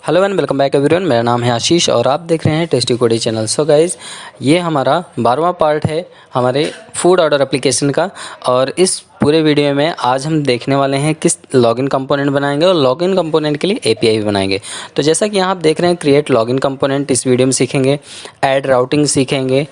Hello and welcome back everyone. मेरा नाम है आशीष और आप देख रहे हैं टेस्टी कोडी चैनल। सो गाइज़, ये हमारा 12वां पार्ट है हमारे फूड ऑर्डर एप्लीकेशन का। और इस पूरे वीडियो में आज हम देखने वाले हैं किस लॉगिन कंपोनेंट बनाएंगे और लॉगिन कंपोनेंट के लिए एपीआई भी बनाएंगे। तो जैसा कि यहाँ आप देख रहे हैं, क्रिएट लॉगिन कंपोनेंट इस वीडियो में सीखेंगे, ऐड राउटिंग सीखेंगे,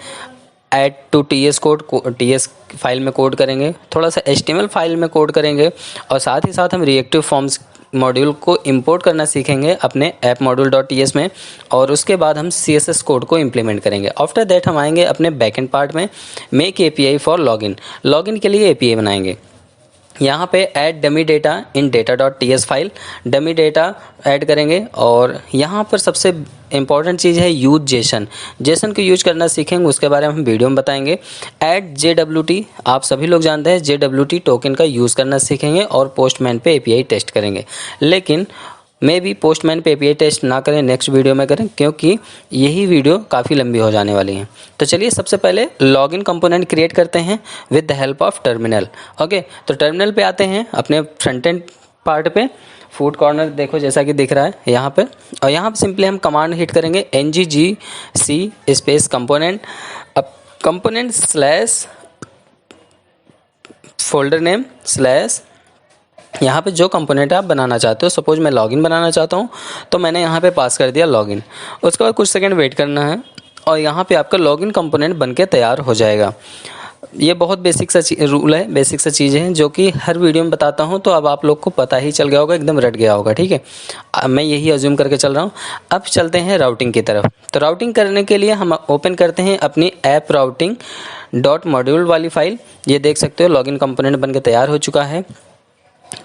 add to TS code TS file में कोड करेंगे, थोड़ा सा एचटीएमएल फाइल में कोड करेंगे और साथ ही साथ हम रिएक्टिव फॉर्म्स मॉड्यूल को इंपोर्ट करना सीखेंगे अपने ऐप मॉड्यूल डॉट टीएस में। और उसके बाद हम सीएसएस कोड को इंप्लीमेंट करेंगे। आफ्टर दैट हम आएंगे अपने बैकएंड पार्ट में, मेक एपीआई फॉर लॉगिन के लिए एपीआई बनाएंगे। यहाँ पे add dummy data in data dot TS file, dummy data add करेंगे। और यहाँ पर सबसे इंपॉर्टेंट चीज़ है यूज जेसन को यूज करना सीखेंगे, उसके बारे में हम वीडियो में बताएंगे। ऐड जेडब्ल्यूटी, आप सभी लोग जानते हैं जेडब्ल्यूटी टोकन का यूज़ करना सीखेंगे और पोस्टमैन पे एपीआई टेस्ट करेंगे। लेकिन मे भी पोस्टमैन पे एपीआई टेस्ट ना करें, नेक्स्ट वीडियो में करें, क्योंकि यही वीडियो काफ़ी लंबी हो जाने वाली है। तो चलिए सबसे पहले लॉगिन कंपोनेंट क्रिएट करते हैं with the help of terminal. Okay, तो टर्मिनल पे आते हैं अपने फ्रंट एंड पार्ट पे। फूड कॉर्नर देखो जैसा कि दिख रहा है यहाँ पे, और यहाँ पे सिंपली हम कमांड हिट करेंगे nggc स्पेस कंपोनेंट, अब component slash folder name slash यहाँ पे जो कंपोनेंट आप बनाना चाहते हो। सपोज मैं लॉगिन बनाना चाहता हूँ तो मैंने यहाँ पे पास कर दिया लॉगिन। उसके बाद कुछ सेकंड वेट करना है और यहाँ पे आपका लॉगिन कंपोनेंट बनके तैयार हो जाएगा। ये बहुत बेसिक सा रूल है, बेसिक सा चीज़ है जो कि हर वीडियो में बताता हूँ, तो अब आप लोग को पता ही चल गया होगा, एकदम रट गया होगा। ठीक है, मैं यही अज्यूम करके चल रहा हूँ। अब चलते हैं राउटिंग की तरफ। तो राउटिंग करने के लिए हम ओपन करते हैं अपनी ऐप राउटिंग डॉट मॉड्यूल वाली फाइल। ये देख सकते हो लॉगिन कंपोनेंट बनके तैयार हो चुका है।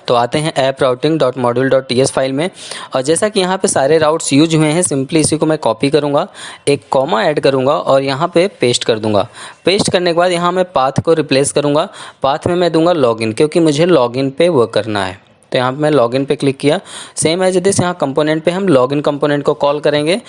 तो आते हैं app routing dot module dot TS file में, और जैसा कि यहाँ पे सारे राउट्स यूज हुए हैं, सिंपली इसी को मैं कॉपी करूँगा, एक कॉमा ऐड करूँगा और यहाँ पे पेस्ट कर दूँगा। पेस्ट करने के बाद यहाँ मैं पाथ को रिप्लेस करूँगा। पाथ में मैं दूँगा लॉगिन, क्योंकि मुझे लॉगिन पे वर्क करना है। तो यहाँ पे मैं लॉगिन पे क्लिक किया। सेम एज दिस यहाँ कंपोनेंट पे हम लॉगिन कंपोनेंट को कॉल करेंगे।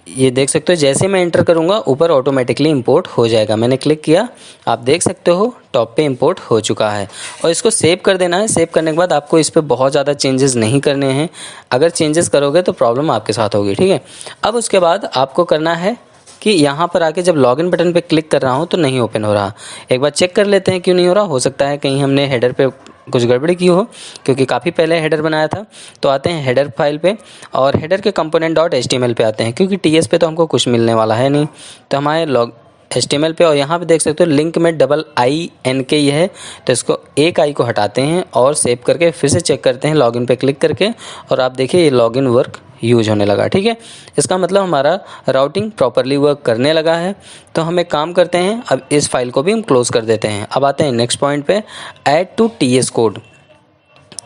ये देख सकते हो जैसे मैं एंटर करूँगा ऊपर ऑटोमेटिकली इंपोर्ट हो जाएगा। मैंने क्लिक किया, आप देख सकते हो टॉप पे इंपोर्ट हो चुका है। और इसको सेव कर देना है। सेव करने के बाद आपको इस पर बहुत ज़्यादा चेंजेस नहीं करने हैं। अगर चेंजेस करोगे तो प्रॉब्लम आपके साथ होगी। ठीक है, अब उसके बाद आपको करना है कि यहाँ पर आके जब लॉगिन बटन पे क्लिक कर रहा हूँ तो नहीं ओपन हो रहा। एक बार चेक कर लेते हैं क्यों नहीं हो रहा। हो सकता है कहीं हमने हेडर पे कुछ गड़बड़ी की हो, क्योंकि काफ़ी पहले हेडर बनाया था। तो आते हैं हेडर फाइल पे और हेडर के कंपोनेंट डॉट एचटीएमएल पे आते हैं, क्योंकि टीएस पे तो हमको कुछ मिलने वाला है नहीं। तो हमारे एचटीएमएल पे, और यहाँ पे देख सकते हो लिंक में $INK ये है, तो इसको एक आई को हटाते हैं और सेव करके फिर से चेक करते हैं लॉगिन पे क्लिक करके, और आप देखिए ये लॉगिन वर्क यूज होने लगा। ठीक है, इसका मतलब हमारा राउटिंग प्रॉपरली वर्क करने लगा है। तो हम एक काम करते हैं, अब इस फाइल को भी हम क्लोज कर देते हैं। अब आते हैं नेक्स्ट पॉइंट पे, ऐड टू टीएस कोड।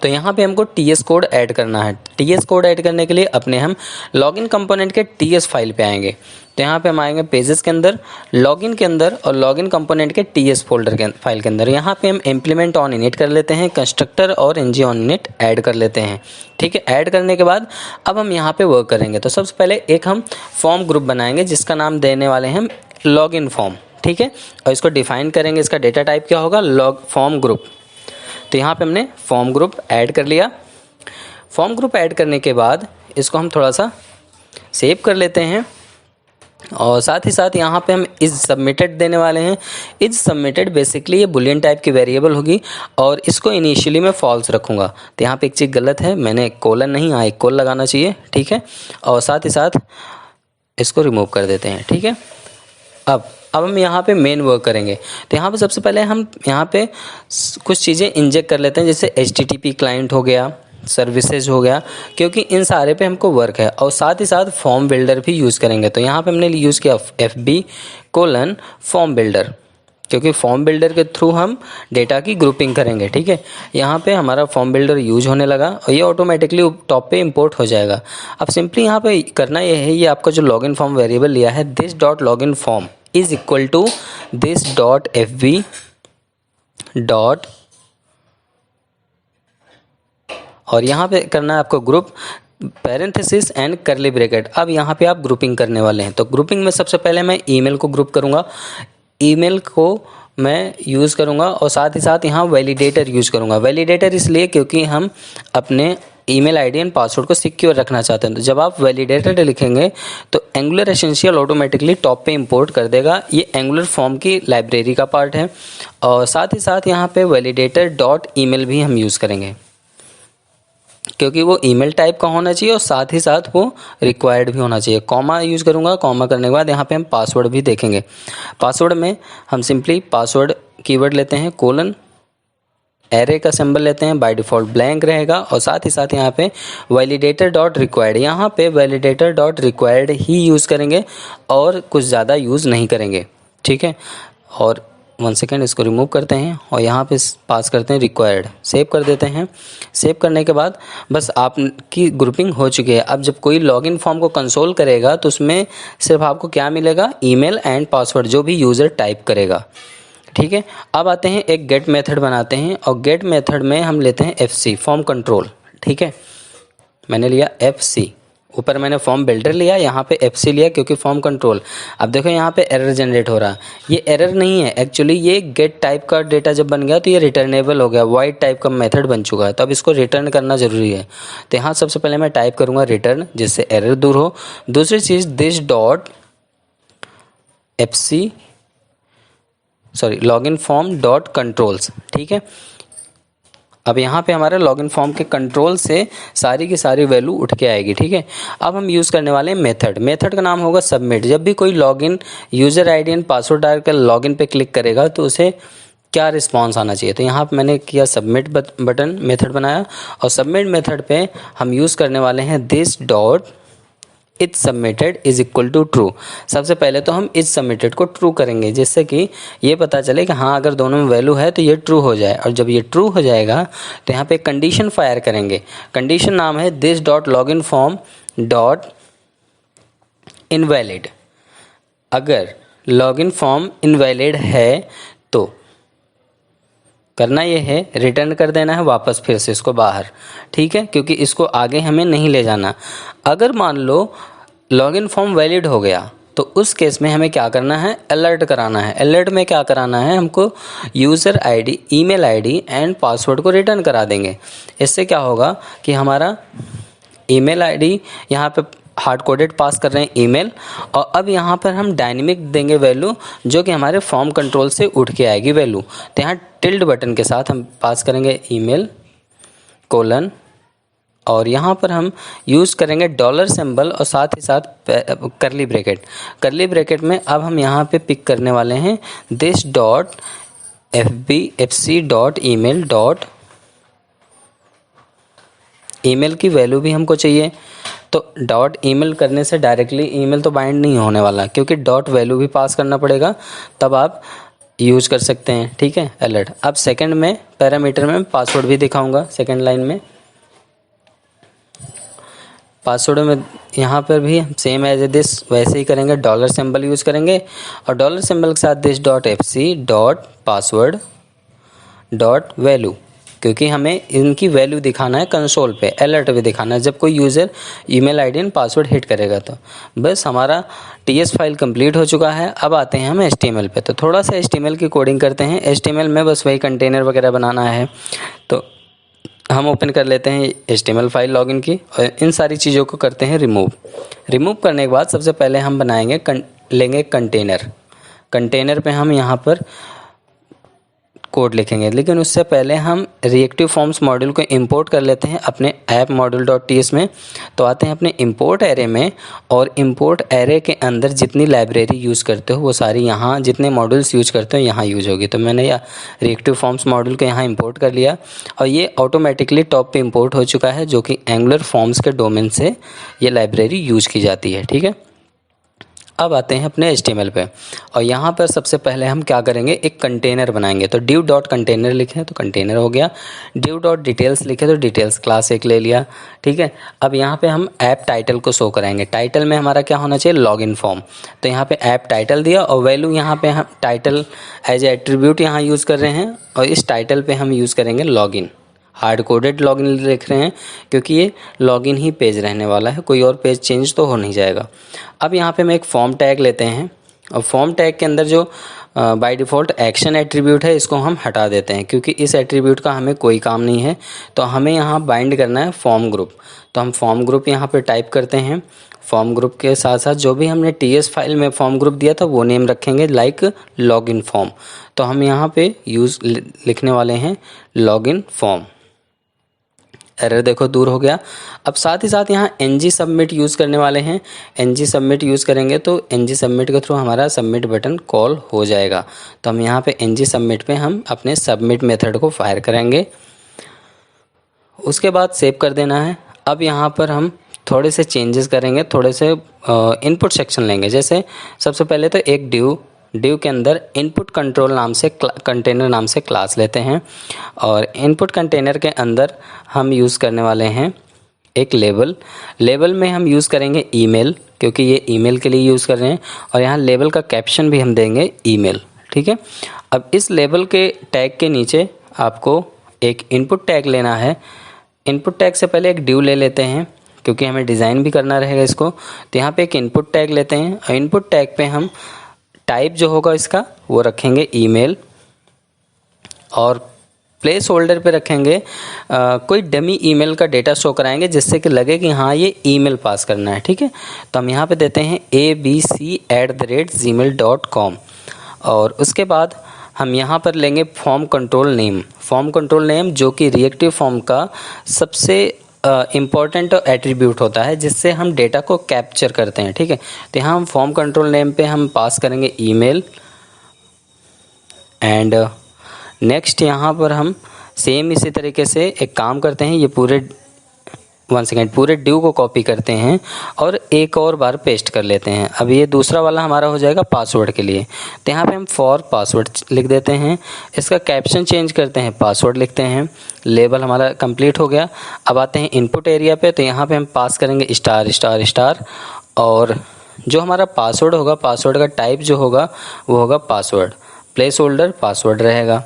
तो यहाँ पे हमको टीएस कोड ऐड करना है। टीएस कोड ऐड करने के लिए अपने हम लॉगिन कंपोनेंट के टीएस फाइल पे आएंगे। तो यहाँ पे हम आएंगे पेजेस के अंदर, लॉगिन के अंदर, और लॉगिन कंपोनेंट के टीएस फोल्डर के फाइल के अंदर यहाँ पे हम इम्प्लीमेंट ऑन इनिट कर लेते हैं, कंस्ट्रक्टर और ng ऑन इनिट ऐड कर लेते हैं। ठीक है, ऐड करने के बाद अब हम यहाँ पे वर्क करेंगे। तो सबसे पहले एक हम फॉर्म ग्रुप बनाएंगे जिसका नाम देने वाले हैं लॉगिन फॉर्म। ठीक है, और इसको डिफाइन करेंगे, इसका डेटा टाइप क्या होगा, फॉर्म ग्रुप। तो यहाँ पे हमने फॉर्म ग्रुप ऐड कर लिया। फॉर्म ग्रुप ऐड करने के बाद इसको हम थोड़ा सा सेव कर लेते हैं, और साथ ही साथ यहाँ पे हम इज सबमिटेड देने वाले हैं। इज सबमिटेड बेसिकली ये बुलियन टाइप की वेरिएबल होगी और इसको इनिशियली मैं फॉल्स रखूँगा। तो यहाँ पे एक चीज़ गलत है, मैंने कोलन नहीं, यहाँ एक कोल लगाना चाहिए। ठीक है, और साथ ही साथ इसको रिमूव कर देते हैं। ठीक है, अब हम यहाँ पे मेन वर्क करेंगे। तो यहाँ पे सबसे पहले हम यहाँ पे कुछ चीज़ें इंजेक्ट कर लेते हैं, जैसे HTTP क्लाइंट हो गया, सर्विसेज हो गया, क्योंकि इन सारे पे हमको वर्क है। और साथ ही साथ फॉर्म बिल्डर भी यूज़ करेंगे। तो यहाँ पे हमने यूज़ किया FB: फॉर्म बिल्डर, क्योंकि फॉर्म बिल्डर के थ्रू हम डेटा की ग्रुपिंग करेंगे। ठीक है, यहाँ पे हमारा फॉर्म बिल्डर यूज होने लगा और ये ऑटोमेटिकली टॉप पे इंपोर्ट हो जाएगा। अब सिंपली यहाँ पे करना ये है, ये आपका जो लॉगिन फॉर्म वेरिएबल लिया है, this dot login form is equal to this dot FB dot, और यहाँ पे करना है आपको group parenthesis and curly bracket. अब यहाँ पे आप ग्रुपिंग करने वाले हैं। तो ग्रुपिंग में सबसे पहले मैं ईमेल को ग्रुप करूँगा, ईमेल को मैं यूज़ करूँगा, और साथ ही साथ यहाँ वैलिडेटर यूज़ करूँगा। वैलिडेटर इसलिए क्योंकि हम अपने ईमेल आईडी एंड पासवर्ड को सिक्योर रखना चाहते हैं। तो जब आप वैलिडेटेड लिखेंगे तो एंगुलर एसेंशियल ऑटोमेटिकली टॉप पे इंपोर्ट कर देगा। ये एंगुलर फॉर्म की लाइब्रेरी का पार्ट है। और साथ ही साथ यहाँ पे वैलिडेटर डॉट ईमेल भी हम यूज़ करेंगे, क्योंकि वो ईमेल टाइप का होना चाहिए और साथ ही साथ वो रिक्वायर्ड भी होना चाहिए। कॉमा यूज़ करूँगा, कॉमा करने के बाद यहाँ पे हम पासवर्ड भी देखेंगे। पासवर्ड में हम सिंपली पासवर्ड कीवर्ड लेते हैं, कोलन, एरे का सिंबल लेते हैं, बाय डिफ़ॉल्ट ब्लैंक रहेगा। और साथ ही साथ यहाँ पे वैलिडेटर डॉट रिक्वायर्ड, यहाँ पे वैलिडेटर डॉट रिक्वायर्ड ही यूज़ करेंगे और कुछ ज़्यादा यूज़ नहीं करेंगे, ठीक है। और 1 सेकेंड इसको रिमूव करते हैं और यहाँ पे पास करते हैं रिक्वायर्ड, सेव कर देते हैं। सेव करने के बाद बस आपकी ग्रुपिंग हो चुकी है। अब जब कोई लॉगिन फॉर्म को कंसोल करेगा तो उसमें सिर्फ आपको क्या मिलेगा, ईमेल एंड पासवर्ड जो भी यूज़र टाइप करेगा, ठीक है। अब आते हैं एक गेट मेथड बनाते हैं और गेट मेथड में हम लेते हैं FC फॉर्म कंट्रोल, ठीक है। मैंने लिया FC, ऊपर मैंने फॉर्म बिल्डर लिया, यहाँ पे FC लिया क्योंकि फॉर्म कंट्रोल। अब देखो यहाँ पे एरर जनरेट हो रहा है, ये एरर नहीं है एक्चुअली, ये गेट टाइप का डेटा जब बन गया तो ये रिटर्नेबल हो गया, वॉइड टाइप का मेथड बन चुका है। तो अब इसको रिटर्न करना ज़रूरी है। तो यहाँ सबसे पहले मैं टाइप करूँगा रिटर्न, जिससे एरर दूर हो। दूसरी चीज़ this dot FC login form dot controls, ठीक है। अब यहाँ पे हमारे लॉगिन फॉर्म के कंट्रोल से सारी की सारी वैल्यू उठ के आएगी, ठीक है। अब हम यूज़ करने वाले हैं मेथड का नाम होगा सबमिट। जब भी कोई login user ID and password डालकर लॉगिन पे क्लिक करेगा तो उसे क्या रिस्पॉन्स आना चाहिए। तो यहाँ पे मैंने किया सबमिट बटन, मेथड बनाया और सबमिट मेथड पे हम यूज़ करने वाले हैं this dot is submitted is equal to true. सबसे पहले तो हम इज सबमिटेड को ट्रू करेंगे, जिससे कि ये पता चले कि हाँ अगर दोनों में वैल्यू है तो ये ट्रू हो जाए। और जब ये ट्रू हो जाएगा तो यहाँ पे कंडीशन फायर करेंगे। कंडीशन नाम है this dot login form dot invalid. अगर लॉगिन फॉर्म इनवैलिड है तो करना ये है, रिटर्न कर देना है वापस फिर से इसको बाहर, ठीक है, क्योंकि इसको आगे हमें नहीं ले जाना। अगर मान लो लॉगिन फॉर्म वैलिड हो गया तो उस केस में हमें क्या करना है, अलर्ट कराना है। अलर्ट में क्या कराना है, हमको user ID, email ID and password को रिटर्न करा देंगे। इससे क्या होगा कि हमारा ईमेल आईडी यहाँ पे हार्ड कोडेड पास कर रहे हैं ईमेल, और अब यहाँ पर हम डायनेमिक देंगे वैल्यू जो कि हमारे फॉर्म कंट्रोल से उठ के आएगी वैल्यू। तो यहाँ टिल्ड बटन के साथ हम पास करेंगे ईमेल कोलन, और यहाँ पर हम यूज़ करेंगे डॉलर सिंबल और साथ ही साथ करली ब्रैकेट। करली ब्रैकेट में अब हम यहाँ पे पिक करने वाले हैं this dot FC dot email dot, email की वैल्यू भी हमको चाहिए। तो डॉट ईमेल करने से डायरेक्टली ईमेल तो बाइंड नहीं होने वाला, क्योंकि डॉट वैल्यू भी पास करना पड़ेगा, तब आप यूज़ कर सकते हैं, ठीक है, अलर्ट। अब सेकंड में पैरामीटर में पासवर्ड भी दिखाऊंगा। सेकंड लाइन में पासवर्ड में यहाँ पर भी सेम एज ए दिस वैसे ही करेंगे, डॉलर सिंबल यूज़ करेंगे और डॉलर सिंबल के साथ this dot FC dot password dot value, क्योंकि हमें इनकी वैल्यू दिखाना है कंसोल पे, अलर्ट भी दिखाना है जब कोई user email ID and password hit करेगा। तो बस हमारा TS फाइल कंप्लीट हो चुका है। अब आते हैं हम HTML पे। तो थोड़ा सा HTML की कोडिंग करते हैं। HTML में बस वही कंटेनर वगैरह बनाना है। तो हम ओपन कर लेते हैं HTML फाइल लॉगिन की और इन सारी चीज़ों को करते हैं रिमूव। रिमूव करने के बाद सबसे पहले हम बनाएंगे लेंगे कंटेनर पे हम यहाँ पर कोड लिखेंगे, लेकिन उससे पहले हम रिएक्टिव फॉर्म्स मॉड्यूल को इंपोर्ट कर लेते हैं अपने ऐप मॉड्यूल डॉट TS में। तो आते हैं अपने इंपोर्ट एरे में और इंपोर्ट एरे के अंदर जितनी लाइब्रेरी यूज़ करते हो वो सारी यहाँ, जितने मॉड्यूल्स यूज़ करते हो यहाँ यूज़ होगी। तो मैंने यह रिएक्टिव फॉर्म्स मॉड्यूल को यहाँ इंपोर्ट कर लिया और ये ऑटोमेटिकली टॉप पे इंपोर्ट हो चुका है, जो कि एंगुलर फॉर्म्स के डोमेन से ये लाइब्रेरी यूज़ की जाती है, ठीक है। अब आते हैं अपने HTML पे और यहाँ पर सबसे पहले हम क्या करेंगे, एक कंटेनर बनाएंगे। तो div डॉट कंटेनर लिखें तो कंटेनर हो गया, div डॉट डिटेल्स लिखे तो डिटेल्स क्लास एक ले लिया, ठीक है। अब यहाँ पे हम ऐप टाइटल को शो कराएंगे। टाइटल में हमारा क्या होना चाहिए, लॉगिन फॉर्म। तो यहाँ पे ऐप टाइटल दिया और वैल्यू यहाँ पे हम टाइटल एज ए एट्रीब्यूट यहाँ यूज़ कर रहे हैं और इस टाइटल पे हम यूज़ करेंगे लॉगिन। हार्ड कोडेड लॉगिन लिख रहे हैं क्योंकि ये लॉगिन ही पेज रहने वाला है, कोई और पेज चेंज तो हो नहीं जाएगा। अब यहाँ पे हम एक फॉर्म टैग लेते हैं और फॉर्म टैग के अंदर जो बाय डिफ़ॉल्ट एक्शन एट्रीब्यूट है, इसको हम हटा देते हैं क्योंकि इस एट्रीब्यूट का हमें कोई काम नहीं है। तो हमें यहाँ बाइंड करना है फॉर्म ग्रुप। तो हम फॉर्म ग्रुप यहाँ पे टाइप करते हैं। फॉर्म ग्रुप के साथ साथ जो भी हमने टीएस फाइल में फॉर्म ग्रुप दिया था वो नेम रखेंगे, लाइक लॉगिन फॉर्म। तो हम यहाँ पे यूज़ लिखने वाले हैं लॉगिन फॉर्म। एरर देखो दूर हो गया। अब साथ ही साथ यहाँ ng सबमिट यूज़ करने वाले हैं। ng सबमिट यूज़ करेंगे तो ng सबमिट के थ्रू हमारा सबमिट बटन कॉल हो जाएगा। तो हम यहाँ पे ng सबमिट पे हम अपने सबमिट मेथड को फायर करेंगे। उसके बाद सेव कर देना है। अब यहाँ पर हम थोड़े से चेंजेस करेंगे, थोड़े से इनपुट सेक्शन लेंगे। जैसे सबसे पहले तो एक डिव के अंदर इनपुट कंट्रोल नाम से कंटेनर नाम से क्लास लेते हैं और इनपुट कंटेनर के अंदर हम यूज़ करने वाले हैं एक लेबल में हम यूज़ करेंगे ईमेल, क्योंकि ये ईमेल के लिए यूज़ कर रहे हैं। और यहाँ लेबल का कैप्शन भी हम देंगे ईमेल, ठीक है। अब इस लेबल के टैग के नीचे आपको एक इनपुट टैग लेना है। इनपुट टैग से पहले एक डिव ले लेते हैं क्योंकि हमें डिज़ाइन भी करना रहेगा इसको। तो यहाँ पे एक इनपुट टैग लेते हैं और इनपुट टैग पे हम टाइप जो होगा इसका वो रखेंगे ईमेल और प्लेस होल्डर पे रखेंगे कोई डमी ईमेल का डेटा शो कराएंगे जिससे कि लगे कि हाँ ये ईमेल पास करना है, ठीक है। तो हम यहाँ पे देते हैं abc@gmail.com और उसके बाद हम यहाँ पर लेंगे फॉर्म कंट्रोल नेम जो कि रिएक्टिव फॉर्म का सबसे इम्पॉर्टेंट एट्रीब्यूट होता है जिससे हम डेटा को कैप्चर करते हैं, ठीक है। तो यहाँ हम फॉर्म कंट्रोल नेम पे हम पास करेंगे ईमेल एंड नेक्स्ट यहाँ पर हम सेम इसी तरीके से एक काम करते हैं, ये पूरे डिव को कॉपी करते हैं और एक और बार पेस्ट कर लेते हैं। अब ये दूसरा वाला हमारा हो जाएगा पासवर्ड के लिए। तो यहाँ पे हम फॉर पासवर्ड लिख देते हैं, इसका कैप्शन चेंज करते हैं, पासवर्ड लिखते हैं। लेबल हमारा कंप्लीट हो गया। अब आते हैं इनपुट एरिया पे। तो यहाँ पे हम पास करेंगे *** और जो हमारा पासवर्ड होगा, पासवर्ड का टाइप जो होगा वो होगा पासवर्ड, प्लेस होल्डर पासवर्ड रहेगा,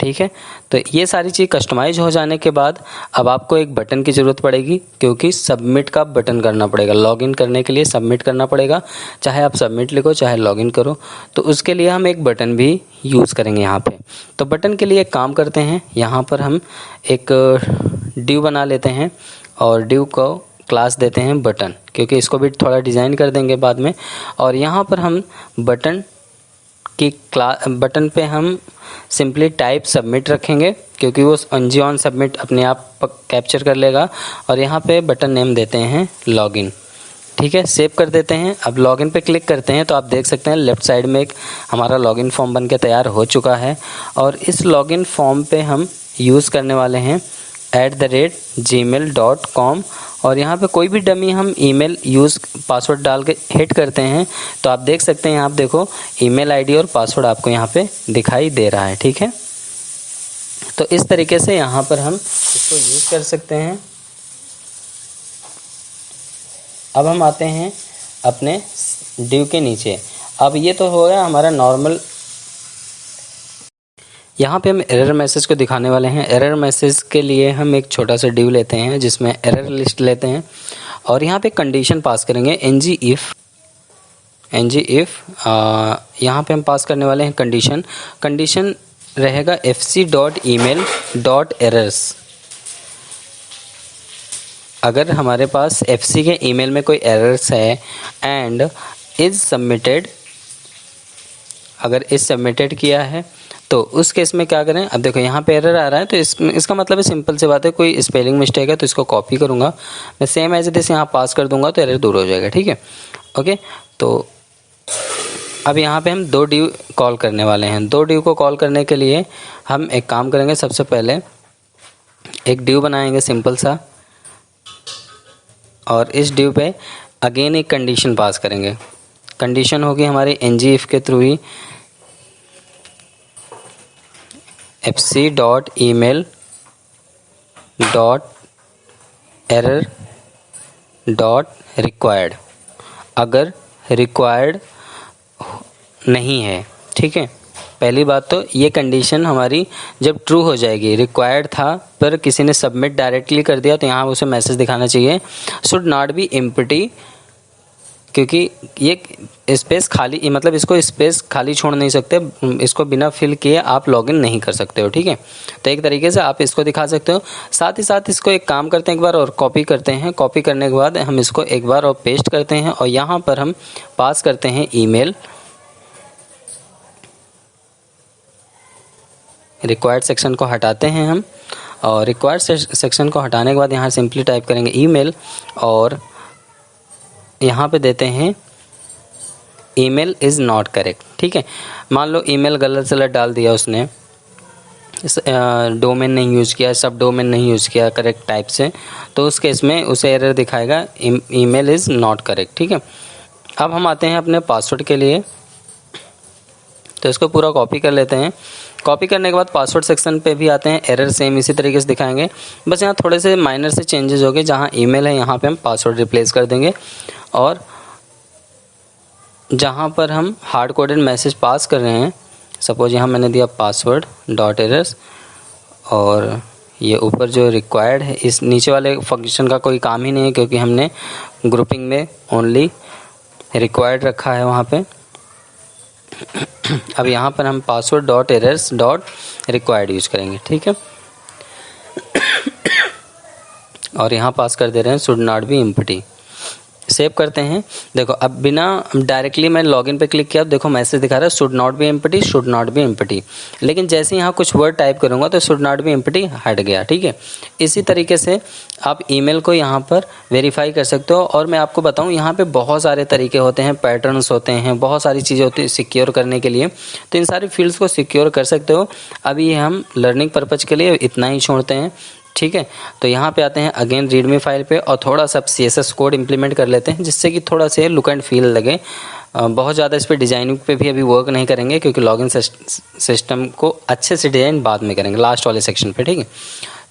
ठीक है। तो ये सारी चीज़ कस्टमाइज हो जाने के बाद अब आपको एक बटन की ज़रूरत पड़ेगी क्योंकि सबमिट का बटन करना पड़ेगा। लॉगिन करने के लिए सबमिट करना पड़ेगा, चाहे आप सबमिट लिखो चाहे लॉगिन करो। तो उसके लिए हम एक बटन भी यूज़ करेंगे यहाँ पे। तो बटन के लिए एक काम करते हैं, यहाँ पर हम एक डिव बना लेते हैं और डिव को क्लास देते हैं बटन, क्योंकि इसको भी थोड़ा डिज़ाइन कर देंगे बाद में। और यहाँ पर हम बटन पे हम सिंपली टाइप सबमिट रखेंगे क्योंकि वो ऑन सबमिट अपने आप कैप्चर कर लेगा। और यहाँ पे बटन नेम देते हैं लॉगिन, ठीक है। सेव कर देते हैं। अब लॉगिन पे क्लिक करते हैं तो आप देख सकते हैं लेफ़्ट साइड में एक हमारा लॉगिन फॉर्म बन के तैयार हो चुका है। और इस लॉगिन फॉर्म पे हम यूज़ करने वाले हैं @gmail.com और यहाँ पे कोई भी डमी हम ईमेल पासवर्ड डाल के हिट करते हैं तो आप देख सकते हैं, आप देखो ईमेल आईडी और पासवर्ड आपको यहाँ पे दिखाई दे रहा है, ठीक है। तो इस तरीके से यहाँ पर हम इसको यूज़ कर सकते हैं। अब हम आते हैं अपने डिव के नीचे। अब ये तो हो गया हमारा नॉर्मल। यहाँ पे हम एरर मैसेज को दिखाने वाले हैं। एरर मैसेज के लिए हम एक छोटा सा डिव लेते हैं जिसमें एरर लिस्ट लेते हैं और यहाँ पे कंडीशन पास करेंगे ng if यहाँ पे हम पास करने वाले हैं कंडीशन रहेगा fc.email.errors। अगर हमारे पास fc के ईमेल में कोई एरर्स है एंड अगर इस सबमिटेड किया है तो उस केस में क्या करें। अब देखो यहाँ पे एरर आ रहा है तो इसका मतलब है, सिंपल सी बात है, कोई स्पेलिंग मिस्टेक है तो इसको कॉपी करूँगा मैं, सेम एज दिस यहाँ पास कर दूँगा तो एरर दूर हो जाएगा, ठीक है। ओके, तो अब यहाँ पे हम 2 डिव कॉल करने वाले हैं। 2 डिव को कॉल करने के लिए हम एक काम करेंगे, सबसे पहले एक डिव बनाएंगे सिंपल सा और इस डिव पे अगेन एक कंडीशन पास करेंगे। कंडीशन होगी हमारी ng if के थ्रू ही fc.email.error.required अगर रिक्वायर्ड नहीं है, ठीक है। पहली बात तो ये कंडीशन हमारी जब ट्रू हो जाएगी, रिक्वायर्ड था पर किसी ने सबमिट डायरेक्टली कर दिया तो यहाँ उसे मैसेज दिखाना चाहिए शुड नॉट बी एम्प्टी क्योंकि ये स्पेस खाली, मतलब इसको स्पेस खाली छोड़ नहीं सकते, इसको बिना फिल किए आप लॉगिन नहीं कर सकते हो, ठीक है। तो एक तरीके से आप इसको दिखा सकते हो। साथ ही साथ इसको एक काम करते हैं, एक बार और कॉपी करते हैं। कॉपी करने के बाद हम इसको एक बार और पेस्ट करते हैं और यहाँ पर हम पास करते हैं ईमेल। रिक्वायर्ड सेक्शन को हटाते हैं हम, और रिक्वायर्ड सेक्शन को हटाने के बाद यहाँ सिंपली टाइप करेंगे ईमेल और यहाँ पे देते हैं ईमेल इज़ नॉट करेक्ट, ठीक है। मान लो ईमेल गलत सलत डाल दिया उसने, डोमेन नहीं यूज़ किया, सब डोमेन नहीं यूज़ किया करेक्ट टाइप से, तो उस केस में उसे एरर दिखाएगा ईमेल इज़ नॉट करेक्ट, ठीक है। अब हम आते हैं अपने पासवर्ड के लिए, तो इसको पूरा कॉपी कर लेते हैं। कॉपी करने के बाद पासवर्ड सेक्शन पे भी आते हैं, एरर सेम इसी तरीके से दिखाएंगे, बस यहाँ थोड़े से माइनर से चेंजेस हो गए। जहाँ ईमेल है यहाँ पे हम पासवर्ड रिप्लेस कर देंगे, और जहाँ पर हम हार्ड कोडेड मैसेज पास कर रहे हैं, सपोज यहाँ मैंने दिया पासवर्ड डॉट एरर्स, और ये ऊपर जो रिक्वायर्ड है, इस नीचे वाले फंक्शन का कोई काम ही नहीं है क्योंकि हमने ग्रुपिंग में ओनली रिक्वायर्ड रखा है वहाँ पे। अब यहाँ पर हम password dot errors dot required use करेंगे, ठीक है। और यहाँ पास कर दे रहे हैं should not be empty. Save करते हैं। देखो अब बिना डायरेक्टली मैं लॉगिन पे क्लिक किया, देखो मैसेज दिखा रहा है should not be empty, should not be empty, लेकिन जैसे यहाँ कुछ वर्ड टाइप करूँगा तो शुड नॉट बी एम्प्टी हट गया, ठीक है। इसी तरीके से आप ईमेल को यहाँ पर वेरीफाई कर सकते हो। और मैं आपको बताऊँ यहाँ पे बहुत सारे तरीके होते हैं, पैटर्न्स होते हैं, बहुत सारी चीज़ें होती हैं सिक्योर करने के लिए, तो इन सारी फील्ड्स को सिक्योर कर सकते हो। अभी हम लर्निंग पर्पज़ के लिए इतना ही छोड़ते हैं, ठीक है। तो यहाँ पे आते हैं अगेन रीडमी फाइल पे, और थोड़ा सा CSS कोड इंप्लीमेंट कर लेते हैं जिससे कि थोड़ा सा लुक एंड फील लगे। बहुत ज़्यादा इस पर डिज़ाइनिंग पे भी अभी वर्क नहीं करेंगे क्योंकि लॉगिन सिस्टम को अच्छे से डिज़ाइन बाद में करेंगे लास्ट वाले सेक्शन पे, ठीक है।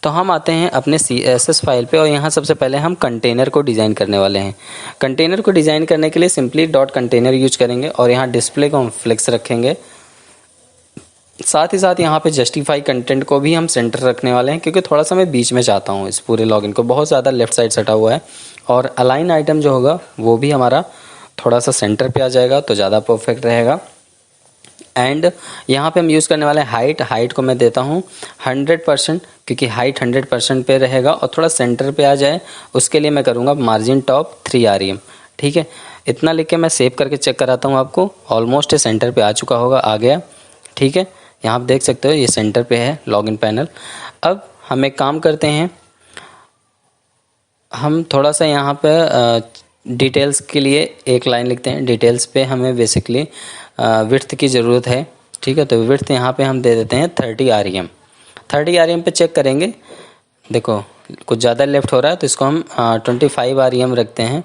तो हम आते हैं अपने CSS फाइल पे, और यहाँ सबसे पहले हम कंटेनर को डिज़ाइन करने वाले हैं। कंटेनर को डिज़ाइन करने के लिए सिंपली डॉट कंटेनर यूज करेंगे और यहाँ डिस्प्ले को हम फ्लेक्स रखेंगे। साथ ही साथ यहाँ पे जस्टिफाई कंटेंट को भी हम सेंटर रखने वाले हैं क्योंकि थोड़ा सा मैं बीच में चाहता हूँ इस पूरे लॉगिन को, बहुत ज़्यादा लेफ्ट साइड सटा हुआ है। और अलाइन आइटम जो होगा वो भी हमारा थोड़ा सा सेंटर पे आ जाएगा तो ज़्यादा परफेक्ट रहेगा। एंड यहाँ पे हम यूज़ करने वाले हैं हाइट को मैं देता हूँ 100%, क्योंकि हाइट 100% पे रहेगा और थोड़ा सेंटर पे आ जाए उसके लिए मैं करूँगा मार्जिन टॉप 3 rem, ठीक है। इतना लिख के मैं सेव करके चेक कराता हूँ आपको। ऑलमोस्ट सेंटर पे आ चुका होगा, आ गया, ठीक है। यहाँ आप देख सकते हो ये सेंटर पे है लॉगिन पैनल। अब हम एक काम करते हैं, हम थोड़ा सा यहाँ पे डिटेल्स के लिए एक लाइन लिखते हैं। डिटेल्स पे हमें बेसिकली विड्थ की ज़रूरत है, ठीक है। तो विड्थ यहाँ पे हम दे देते हैं 30 rem। 30 rem पे चेक करेंगे, देखो कुछ ज़्यादा लेफ्ट हो रहा है तो इसको हम 25 rem रखते हैं।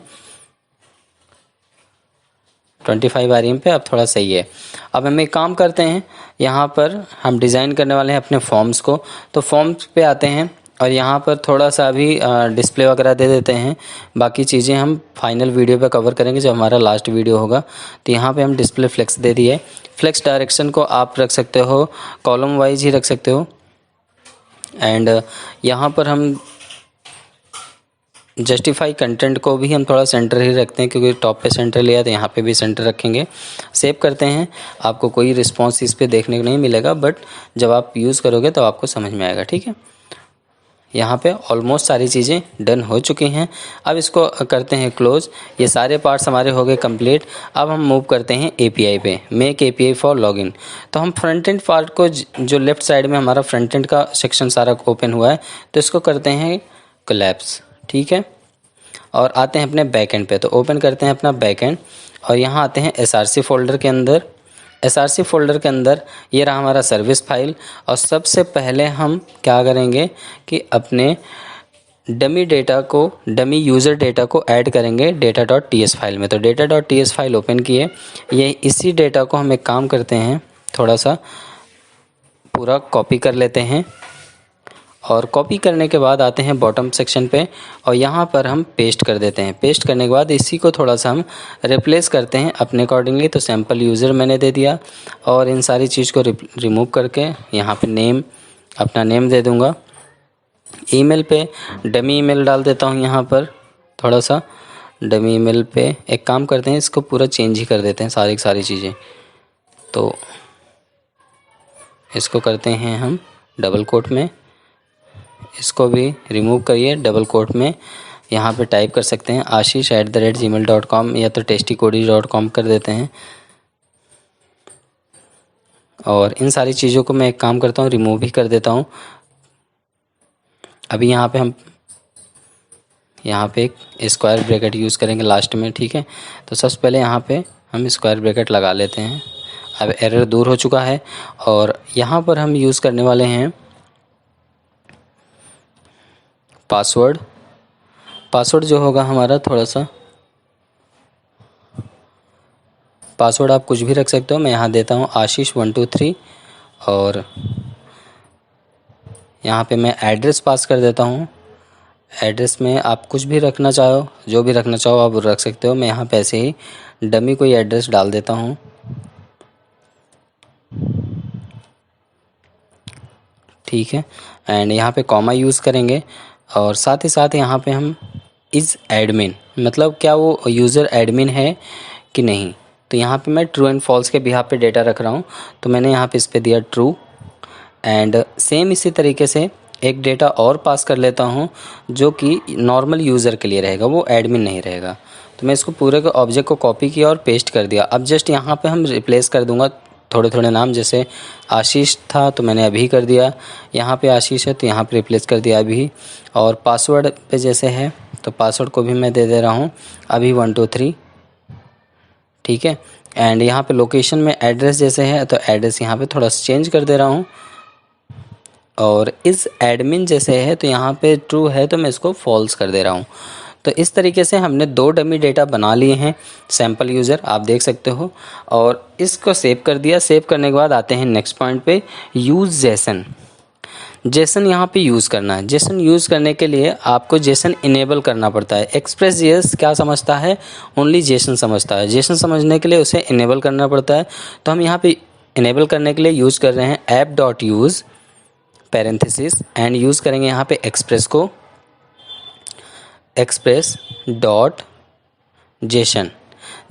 25 rem पे अब थोड़ा सही है। अब हम एक काम करते हैं, यहाँ पर हम डिज़ाइन करने वाले हैं अपने फॉर्म्स को, तो फॉर्म्स पे आते हैं और यहाँ पर थोड़ा सा अभी डिस्प्ले वगैरह दे देते हैं। बाकी चीज़ें हम फाइनल वीडियो पे कवर करेंगे जब हमारा लास्ट वीडियो होगा। तो यहाँ पे हम डिस्प्ले फ्लेक्स दे दिए। फ्लेक्स डायरेक्शन को आप रख सकते हो कॉलम वाइज ही रख सकते हो। एंड यहाँ पर हम जस्टिफाई कंटेंट को भी हम थोड़ा सेंटर ही रखते हैं क्योंकि टॉप पे सेंटर लिया तो यहाँ पे भी सेंटर रखेंगे। सेव करते हैं। आपको कोई रिस्पॉन्स इस पे देखने को नहीं मिलेगा, बट जब आप यूज़ करोगे तो आपको समझ में आएगा, ठीक है। यहाँ पे ऑलमोस्ट सारी चीज़ें डन हो चुकी हैं। अब इसको करते हैं क्लोज। ये सारे पार्ट्स हमारे हो गए कंप्लीट। अब हम मूव करते हैं API पे, मेक API फॉर लॉगिन। तो हम फ्रंट एंड पार्ट को जो लेफ़्ट साइड में हमारा फ्रंट एंड का सेक्शन सारा ओपन हुआ है तो इसको करते हैं कोलैप्स, ठीक है। और आते हैं अपने बैक एंड पे, तो ओपन करते हैं अपना बैक एंड और यहाँ आते हैं SRC फोल्डर के अंदर। SRC फोल्डर के अंदर ये रहा हमारा सर्विस फाइल। और सबसे पहले हम क्या करेंगे कि अपने डमी डेटा को, डमी यूज़र डेटा को ऐड करेंगे data.ts फाइल में। तो data.ts फाइल ओपन किए, ये इसी डेटा को हम एक काम करते हैं थोड़ा सा पूरा कॉपी कर लेते हैं। और कॉपी करने के बाद आते हैं बॉटम सेक्शन पे और यहाँ पर हम पेस्ट कर देते हैं। पेस्ट करने के बाद इसी को थोड़ा सा हम रिप्लेस करते हैं अपने अकॉर्डिंगली। तो सैम्पल यूज़र मैंने दे दिया और इन सारी चीज़ को रिमूव करके यहाँ पे नेम, अपना नेम दे दूँगा। ईमेल पे डमी ईमेल डाल देता हूँ यहाँ पर थोड़ा सा, डमी ईमेल पे एक काम करते हैं, इसको पूरा चेंज ही कर देते हैं सारी की सारी चीज़ें। तो इसको करते हैं हम डबल कोट में, इसको भी रिमूव करिए। डबल कोट में यहाँ पे टाइप कर सकते हैं ashish@gmail.com या तो testykodi.com कर देते हैं। और इन सारी चीज़ों को मैं एक काम करता हूँ, रिमूव ही कर देता हूँ। अभी यहाँ पे हम एक स्क्वायर ब्रैकेट यूज़ करेंगे लास्ट में, ठीक है। तो सबसे पहले यहाँ पे हम स्क्वायर ब्रैकेट लगा लेते हैं। अब एरर दूर हो चुका है और यहाँ पर हम यूज़ करने वाले हैं पासवर्ड। पासवर्ड जो होगा हमारा, थोड़ा सा पासवर्ड आप कुछ भी रख सकते हो। मैं यहाँ देता हूँ आशीष123 और यहाँ पे मैं एड्रेस पास कर देता हूँ। एड्रेस में आप कुछ भी रखना चाहो, जो भी रखना चाहो आप रख सकते हो। मैं यहाँ पे ऐसे ही डमी कोई एड्रेस डाल देता हूँ, ठीक है। एंड यहाँ पे कॉमा यूज़ करेंगे और साथ ही साथ यहाँ पे हम इज़ एडमिन, मतलब क्या वो यूज़र एडमिन है कि नहीं। तो यहाँ पे मैं ट्रू एंड फॉल्स के बिहाफ पे डेटा रख रहा हूँ, तो मैंने यहाँ पे इस पे दिया ट्रू। एंड सेम इसी तरीके से एक डेटा और पास कर लेता हूँ जो कि नॉर्मल यूज़र के लिए रहेगा, वो एडमिन नहीं रहेगा। तो मैं इसको पूरे के ऑब्जेक्ट को कॉपी किया और पेस्ट कर दिया। अब जस्ट यहाँ पे हम रिप्लेस कर दूँगा थोड़े थोड़े नाम, जैसे आशीष था तो मैंने अभी कर दिया, यहाँ पे आशीष है तो यहाँ पे रिप्लेस कर दिया अभी। और पासवर्ड पे जैसे है तो पासवर्ड को भी मैं दे दे रहा हूँ अभी 123, ठीक है। एंड यहाँ पे लोकेशन में एड्रेस जैसे है तो एड्रेस यहाँ पे थोड़ा चेंज कर दे रहा हूँ। और इस एडमिन जैसे है तो यहाँ पे ट्रू है तो मैं इसको फॉल्स कर दे रहा हूँ। तो इस तरीके से हमने 2 डमी डेटा बना लिए हैं, सैम्पल यूज़र आप देख सकते हो। और इसको सेव कर दिया। सेव करने के बाद आते हैं नेक्स्ट पॉइंट पे, यूज़ जेसन। जेसन यहाँ पे यूज़ करना है। जेसन यूज़ करने के लिए आपको जेसन इनेबल करना पड़ता है। एक्सप्रेस जेएस क्या समझता है, ओनली जेसन समझता है। जेसन समझने के लिए उसे इनेबल करना पड़ता है। तो हम यहाँ पे इनेबल करने के लिए यूज़ कर रहे हैं app.use पैरेंथेसिस एंड यूज़ करेंगे यहाँ पे एक्सप्रेस को, एक्सप्रेस डॉट जेसन।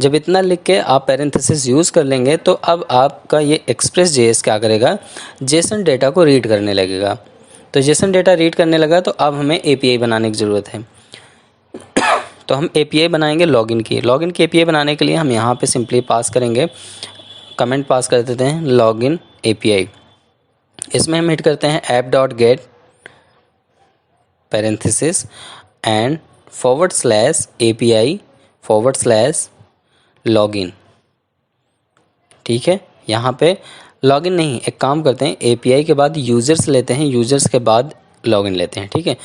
जब इतना लिख के आप पैरेंथेसिस यूज़ कर लेंगे तो अब आपका ये एक्सप्रेस जेएस क्या करेगा, जेसन डेटा को रीड करने लगेगा। तो जेसन डेटा रीड करने लगा तो अब हमें एपीआई बनाने की ज़रूरत है। तो हम एपीआई बनाएंगे लॉगिन की। लॉगिन की एपीआई बनाने के लिए हम यहाँ पे सिंपली पास करेंगे, कमेंट पास कर देते हैं लॉगिन एपीआई। इसमें हम हिट करते हैं app.get पैरेंथेसिस एंड /API/login, ठीक है। यहाँ पे लॉगिन नहीं, एक काम करते हैं एपीआई के बाद यूज़र्स लेते हैं, यूज़र्स के बाद लॉगिन लेते हैं, ठीक है।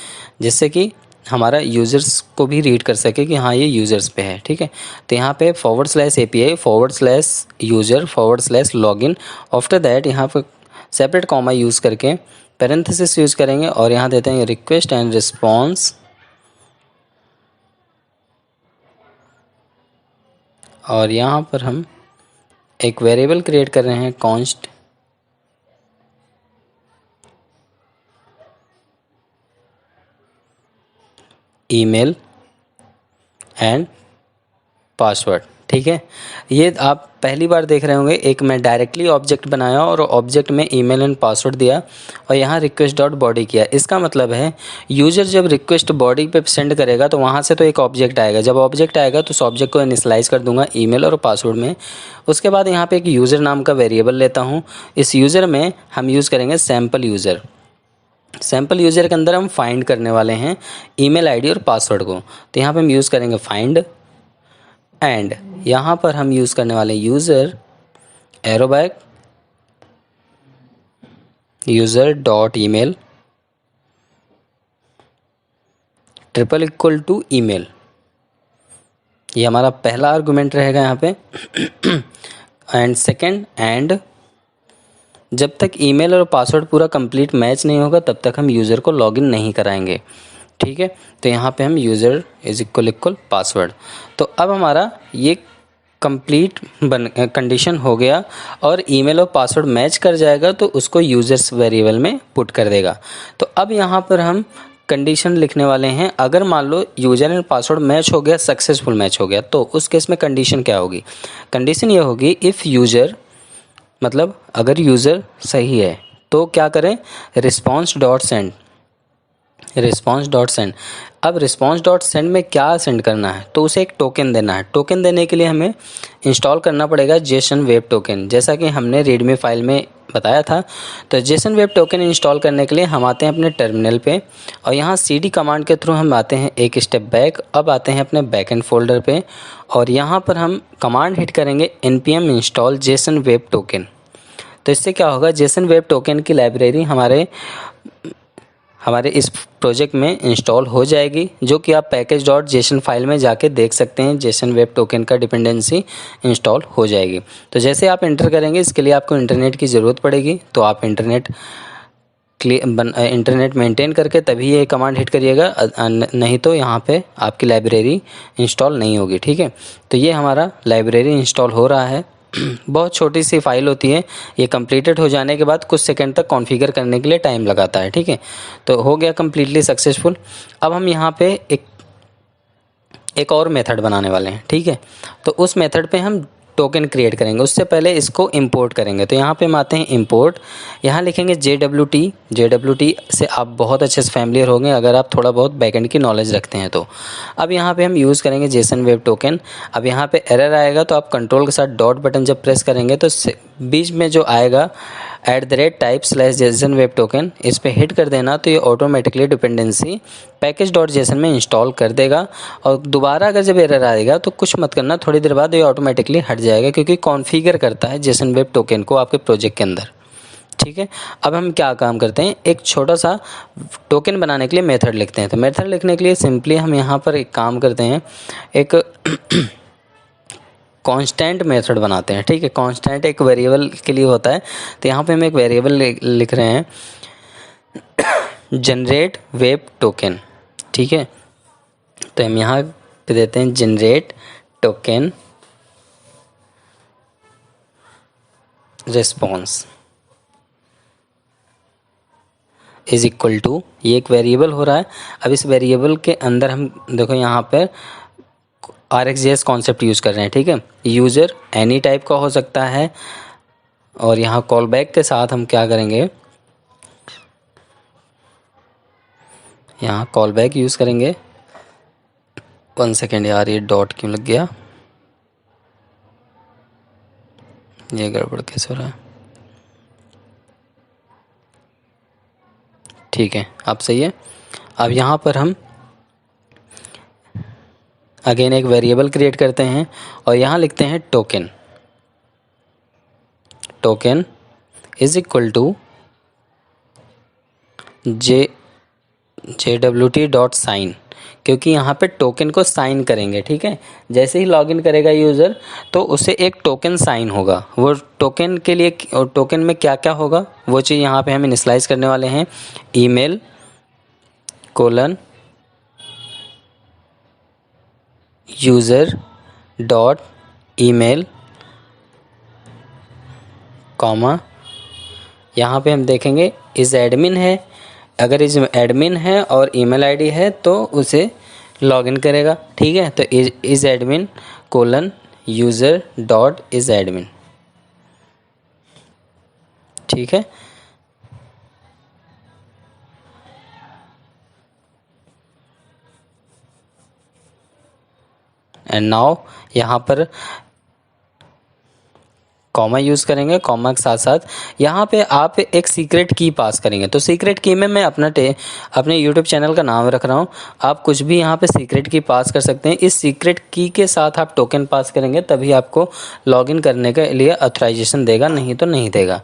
जिससे कि हमारा यूज़र्स को भी रीड कर सके कि हाँ ये यूज़र्स पे है, ठीक है। तो यहाँ पे /API/user/login। आफ्टर दैट यहाँ पे सेपरेट कॉमा यूज़ करके पैरेंथेसिस यूज़ करेंगे और यहाँ देते हैं रिक्वेस्ट एंड रिस्पॉन्स। और यहाँ पर हम एक वेरिएबल क्रिएट कर रहे हैं कॉन्स्ट ईमेल एंड पासवर्ड, ठीक है। ये आप पहली बार देख रहे होंगे, एक मैं डायरेक्टली ऑब्जेक्ट बनाया और ऑब्जेक्ट में ईमेल एंड पासवर्ड दिया और यहाँ रिक्वेस्ट डॉट बॉडी किया। इसका मतलब है यूज़र जब रिक्वेस्ट बॉडी पे सेंड करेगा तो वहाँ से तो एक ऑब्जेक्ट आएगा। जब ऑब्जेक्ट आएगा तो उस ऑब्जेक्ट को इनिशियलाइज कर दूंगा ईमेल और पासवर्ड में। उसके बाद यहाँ पे एक यूज़र नाम का वेरिएबल लेता हूँ। इस यूज़र में हम यूज़ करेंगे सैम्पल यूज़र। सैम्पल यूज़र के अंदर हम फाइंड करने वाले हैं ईमेल आईडी और पासवर्ड को। तो यहाँ पे हम यूज़ करेंगे फाइंड एंड यहाँ पर हम यूज़ करने वाले यूज़र एरोबैग यूज़र डॉट ईमेल == ईमेल। ये हमारा पहला आर्गुमेंट रहेगा यहाँ पे। एंड सेकेंड, एंड जब तक ईमेल और पासवर्ड पूरा कंप्लीट मैच नहीं होगा तब तक हम यूज़र को लॉगिन नहीं कराएंगे, ठीक है। तो यहाँ पे हम यूज़र == पासवर्ड। तो अब हमारा ये कंप्लीट कंडीशन हो गया और ईमेल और पासवर्ड मैच कर जाएगा तो उसको यूज़र्स वेरिएबल में पुट कर देगा। तो अब यहाँ पर हम कंडीशन लिखने वाले हैं। अगर मान लो यूज़र एंड पासवर्ड मैच हो गया, सक्सेसफुल मैच हो गया, तो उस केस में कंडीशन क्या होगी? कंडीशन ये होगी इफ़ यूज़र, मतलब अगर यूज़र सही है तो क्या करें, response dot send, response dot send. अब रिस्पॉन्स डॉट सेंड में क्या सेंड करना है, तो उसे एक टोकन देना है। टोकन देने के लिए हमें इंस्टॉल करना पड़ेगा जेसन वेब टोकन, जैसा कि हमने रीडमी फाइल में बताया था। तो जेसन वेब टोकन इंस्टॉल करने के लिए हम आते हैं अपने टर्मिनल पे, और यहाँ cd कमांड के थ्रू हम आते हैं एक स्टेप बैक। अब आते हैं अपने बैकएंड फोल्डर पे, और यहाँ पर हम कमांड हिट करेंगे npm install Jason web token. तो इससे क्या होगा, जेसन वेब टोकन की लाइब्रेरी हमारे इस प्रोजेक्ट में इंस्टॉल हो जाएगी, जो कि आप पैकेज डॉट जेसन फाइल में जाके देख सकते हैं। जेसन वेब टोकन का डिपेंडेंसी इंस्टॉल हो जाएगी। तो जैसे आप इंटर करेंगे, इसके लिए आपको इंटरनेट की ज़रूरत पड़ेगी, तो आप इंटरनेट मेंटेन करके तभी ये कमांड हिट करिएगा, नहीं तो यहाँ पे आपकी लाइब्रेरी इंस्टॉल नहीं होगी। ठीक है, तो ये हमारा लाइब्रेरी इंस्टॉल हो रहा है। बहुत छोटी सी फाइल होती है, ये कंप्लीटेड हो जाने के बाद कुछ सेकंड तक कॉन्फ़िगर करने के लिए टाइम लगाता है। ठीक है, तो हो गया कंप्लीटली सक्सेसफुल। अब हम यहाँ पे एक और मेथड बनाने वाले हैं। ठीक है, तो उस मेथड पे हम टोकन क्रिएट करेंगे, उससे पहले इसको इंपोर्ट करेंगे। तो यहाँ पे हम आते हैं इंपोर्ट, यहाँ लिखेंगे JWT से आप बहुत अच्छे से फैमिलियर होंगे अगर आप थोड़ा बहुत बैकएंड की नॉलेज रखते हैं तो। अब यहाँ पे हम यूज़ करेंगे जेसन वेब टोकन। अब यहाँ पे एरर आएगा, तो आप कंट्रोल के साथ डॉट बटन जब प्रेस करेंगे तो बीच में जो आएगा @type/जेसन वेब टोकन, इस पर हिट कर देना, तो ये automatically dependency package dot JSON में इंस्टॉल कर देगा। और दोबारा अगर जब एरर आएगा तो कुछ मत करना, थोड़ी देर बाद ये ऑटोमेटिकली हट जाएगा, क्योंकि कॉन्फ़िगर करता है जेसन वेब टोकन को आपके प्रोजेक्ट के अंदर। ठीक है, अब हम क्या काम करते हैं, एक छोटा सा टोकन बनाने के लिए मेथड लिखते हैं। तो मेथड लिखने के लिए सिंपली हम यहाँ पर एक काम करते हैं, एक कांस्टेंट मेथड बनाते हैं। ठीक है, कांस्टेंट एक वेरिएबल के लिए होता है, तो यहाँ पे हम एक वेरिएबल लिख रहे हैं जनरेट वेब टोकन। ठीक है, तो हम यहाँ पे देते हैं generate token response is equal to, ये एक वेरिएबल हो रहा है। अब इस वेरिएबल के अंदर हम देखो यहाँ पर RxJS कॉन्सेप्ट यूज़ कर रहे हैं। ठीक है, यूज़र एनी टाइप का हो सकता है, और यहाँ कॉल बैक के साथ हम क्या करेंगे, यहाँ कॉल बैक यूज़ करेंगे। 1 सेकेंड यार, ये डॉट क्यों लग गया, ये गड़बड़ कैसे हो रहा है। ठीक है, अब सही है। अब यहाँ पर हम अगेन एक वेरिएबल क्रिएट करते हैं, और यहाँ लिखते हैं token is equal to JWT dot sign, क्योंकि यहाँ पे टोकन को साइन करेंगे। ठीक है, जैसे ही लॉगिन करेगा यूज़र तो उसे एक टोकन साइन होगा। वो टोकन के लिए, और टोकन में क्या क्या होगा वो चीज़ यहाँ पे हम इनिशियलाइज करने वाले हैं। email : user dot email, comma, यहाँ पे हम देखेंगे इस एडमिन है, अगर इस एडमिन है और ईमेल आईडी है तो उसे लॉगिन करेगा। ठीक है, तो is admin : user dot is admin. ठीक है, एंड नाउ यहाँ पर कॉमा यूज़ करेंगे, कॉमा के साथ साथ यहाँ पे आप एक सीक्रेट की पास करेंगे। तो सीक्रेट की में मैं अपने यूट्यूब चैनल का नाम रख रहा हूँ, आप कुछ भी यहाँ पे सीक्रेट की पास कर सकते हैं। इस सीक्रेट की के साथ आप टोकन पास करेंगे, तभी आपको लॉगिन करने के लिए ऑथराइजेशन देगा, नहीं तो नहीं देगा।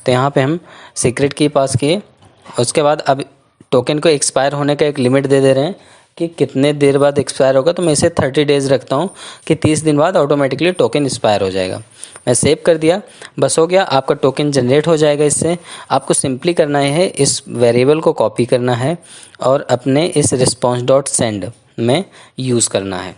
तो यहाँ पे हम सीक्रेट की पास किए, उसके बाद अब टोकन को एक्सपायर होने का एक लिमिट दे रहे हैं कि कितने देर बाद एक्सपायर होगा। तो मैं इसे 30 डेज़ रखता हूँ कि 30 दिन बाद ऑटोमेटिकली टोकन एक्सपायर हो जाएगा। मैं सेव कर दिया, बस हो गया, आपका टोकन जनरेट हो जाएगा। इससे आपको सिंपली करना है, इस वेरिएबल को कॉपी करना है और अपने इस रिस्पॉन्स डॉट सेंड में यूज़ करना है।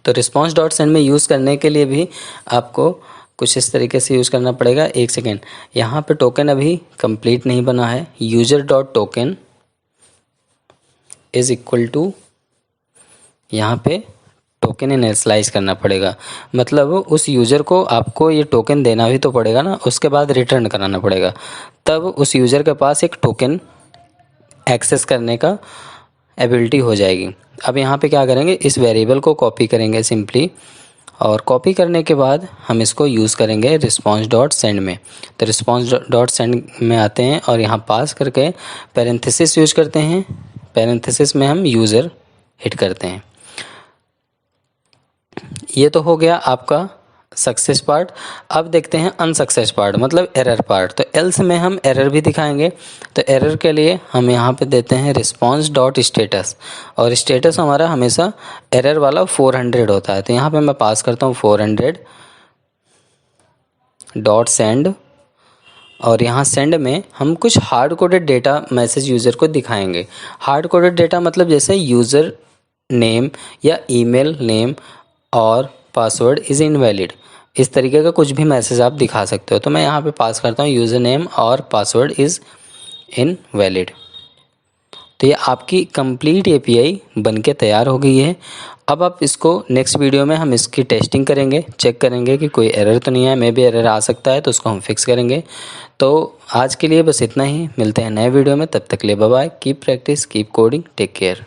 तो रिस्पॉन्स डॉट सेंड में यूज़ करने के लिए भी आपको कुछ इस तरीके से यूज़ करना पड़ेगा। एक सेकेंड, यहाँ पे टोकन अभी कंप्लीट नहीं बना है। User dot token is equal to, यहाँ पे टोकन इनिशियलाइज करना पड़ेगा। मतलब उस यूज़र को आपको ये टोकन देना भी तो पड़ेगा ना, उसके बाद रिटर्न कराना पड़ेगा, तब उस यूज़र के पास एक टोकन एक्सेस करने का एबिलिटी हो जाएगी। अब यहाँ पे क्या करेंगे, इस वेरिएबल को कॉपी करेंगे सिंपली, और कॉपी करने के बाद हम इसको यूज़ करेंगे रिस्पांस डॉट सेंड में। तो रिस्पांस डॉट सेंड में आते हैं और यहाँ पास करके पैरेंथेसिस यूज करते हैं, पैरेंथेसिस में हम यूज़र हिट करते हैं। ये तो हो गया आपका सक्सेस पार्ट। अब देखते हैं अनसक्सेस पार्ट, मतलब एरर पार्ट। तो एल्स में हम एरर भी दिखाएंगे। तो एरर के लिए हम यहाँ पे देते हैं रिस्पांस डॉट स्टेटस, और स्टेटस हमारा हमेशा एरर वाला 400 होता है। तो यहाँ पे मैं पास करता हूँ 400 डॉट सेंड, और यहाँ सेंड में हम कुछ hard coded data message user को दिखाएंगे। हार्ड कोडेड डेटा मतलब जैसे यूज़र नेम या ईमेल नेम और पासवर्ड इज़ इनवैलिड, इस तरीके का कुछ भी मैसेज आप दिखा सकते हो। तो मैं यहाँ पे पास करता हूँ यूज़र नेम और पासवर्ड इज़ इनवैलिड। तो ये आपकी कंप्लीट एपीआई बनके तैयार हो गई है। अब आप इसको नेक्स्ट वीडियो में हम इसकी टेस्टिंग करेंगे, चेक करेंगे कि कोई एरर तो नहीं है। मे भी एरर आ सकता है, तो उसको हम फिक्स करेंगे। तो आज के लिए बस इतना ही, मिलते हैं नए वीडियो में, तब तक के लिए bye bye. Keep practice, keep coding, take care.